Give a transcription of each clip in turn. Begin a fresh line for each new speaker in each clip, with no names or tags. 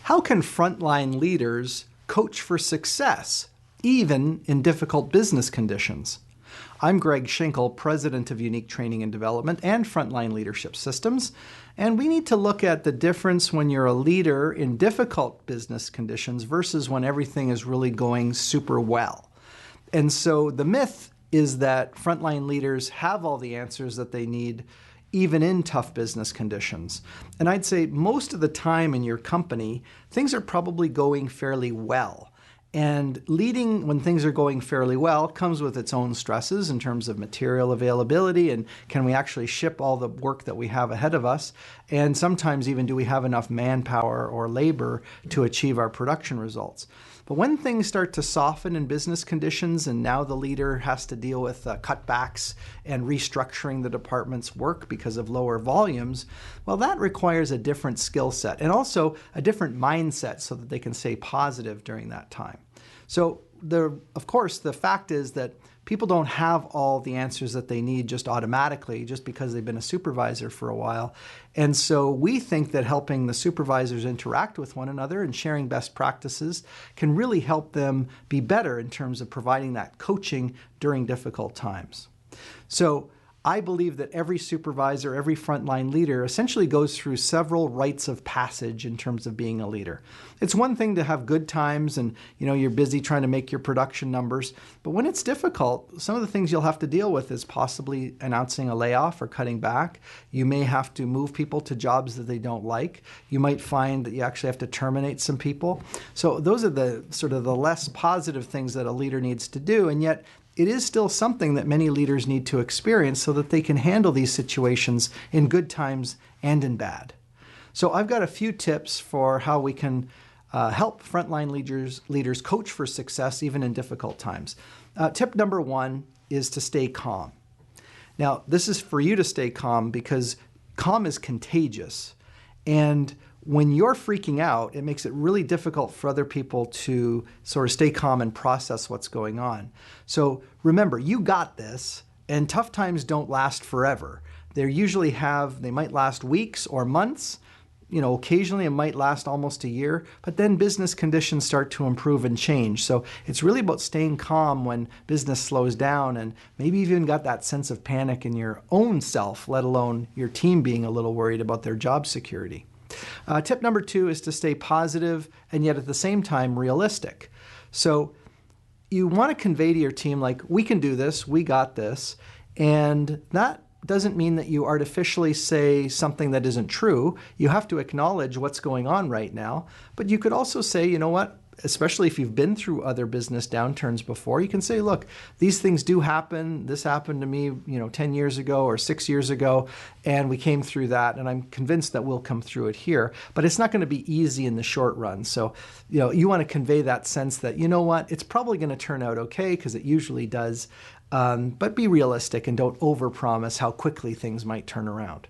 How can frontline leaders coach for success, even in difficult business conditions? I'm Greg Schinkel, President of Unique Training and Development and Frontline Leadership Systems, and we need to look at the difference when you're a leader in difficult business conditions versus when everything is really going super well. And so the myth is that frontline leaders have all the answers that they need even in tough business conditions. And I'd say most of the time in your company, things are probably going fairly well. And leading when things are going fairly well comes with its own stresses in terms of material availability and can we actually ship all the work that we have ahead of us? And sometimes even do we have enough manpower or labor to achieve our production results? But when things start to soften in business conditions and now the leader has to deal with cutbacks and restructuring the department's work because of lower volumes, well, that requires a different skill set and also a different mindset so that they can stay positive during that time. So of course, the fact is that people don't have all the answers that they need just automatically, just because they've been a supervisor for a while. And so we think that helping the supervisors interact with one another and sharing best practices can really help them be better in terms of providing that coaching during difficult times. So I believe that every supervisor, every frontline leader essentially goes through several rites of passage in terms of being a leader. It's one thing to have good times and you're busy trying to make your production numbers, but when it's difficult, some of the things you'll have to deal with is possibly announcing a layoff or cutting back. You may have to move people to jobs that they don't like. You might find that you actually have to terminate some people. So those are the sort of the less positive things that a leader needs to do, and yet it is still something that many leaders need to experience so that they can handle these situations in good times and in bad. So I've got a few tips for how we can help frontline leaders coach for success even in difficult times. Tip number one is to stay calm. Now, this is for you to stay calm because calm is contagious. And when you're freaking out, it makes it really difficult for other people to sort of stay calm and process what's going on. So remember, you got this, and tough times don't last forever. They might last weeks or months. Occasionally it might last almost a year, but then business conditions start to improve and change. So it's really about staying calm when business slows down, and maybe even got that sense of panic in your own self, let alone your team being a little worried about their job security. Tip number two is to stay positive and yet at the same time realistic. So you want to convey to your team, like, we can do this, we got this, and that doesn't mean that you artificially say something that isn't true. You have to acknowledge what's going on right now, but you could also say, you know what, especially if you've been through other business downturns before, you can say, look, these things do happen. This happened to me, 10 years ago or 6 years ago, and we came through that, and I'm convinced that we'll come through it here. But it's not going to be easy in the short run. So, you want to convey that sense that, it's probably going to turn out okay, because it usually does. But be realistic and don't overpromise how quickly things might turn around.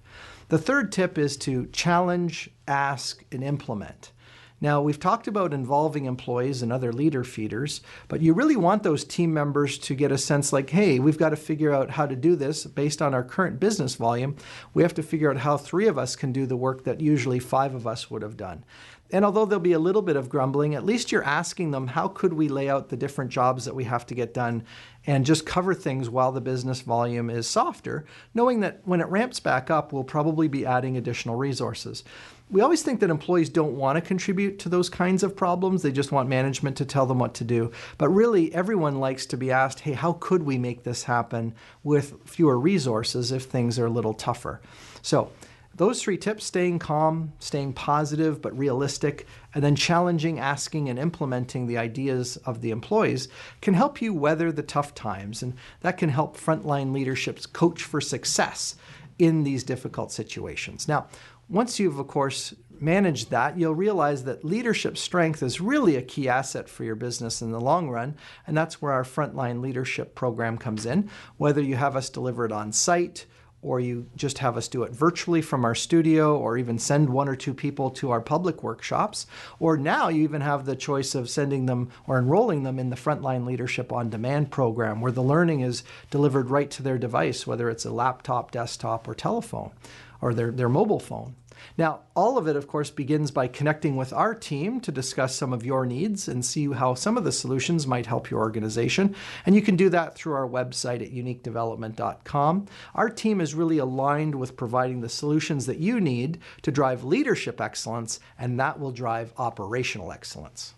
The third tip is to challenge, ask, and implement. Now, we've talked about involving employees and other leader feeders, but you really want those team members to get a sense like, hey, we've got to figure out how to do this based on our current business volume. We have to figure out how 3 of us can do the work that usually 5 of us would have done. And although there'll be a little bit of grumbling, at least you're asking them, how could we lay out the different jobs that we have to get done and just cover things while the business volume is softer, knowing that when it ramps back up, we'll probably be adding additional resources. We always think that employees don't want to contribute to those kinds of problems. They just want management to tell them what to do. But really, everyone likes to be asked, hey, how could we make this happen with fewer resources if things are a little tougher? So those 3 tips, staying calm, staying positive but realistic, and then challenging, asking, and implementing the ideas of the employees can help you weather the tough times. And that can help frontline leaderships coach for success in these difficult situations. Now, once you've, of course, managed that, you'll realize that leadership strength is really a key asset for your business in the long run, and that's where our Frontline Leadership program comes in. Whether you have us deliver it on site, or you just have us do it virtually from our studio, or even send 1 or 2 people to our public workshops, or now you even have the choice of sending them or enrolling them in the Frontline Leadership On Demand program, where the learning is delivered right to their device, whether it's a laptop, desktop, or telephone, or their mobile phone. Now, all of it, of course, begins by connecting with our team to discuss some of your needs and see how some of the solutions might help your organization. And you can do that through our website at uniquedevelopment.com. Our team is really aligned with providing the solutions that you need to drive leadership excellence, and that will drive operational excellence.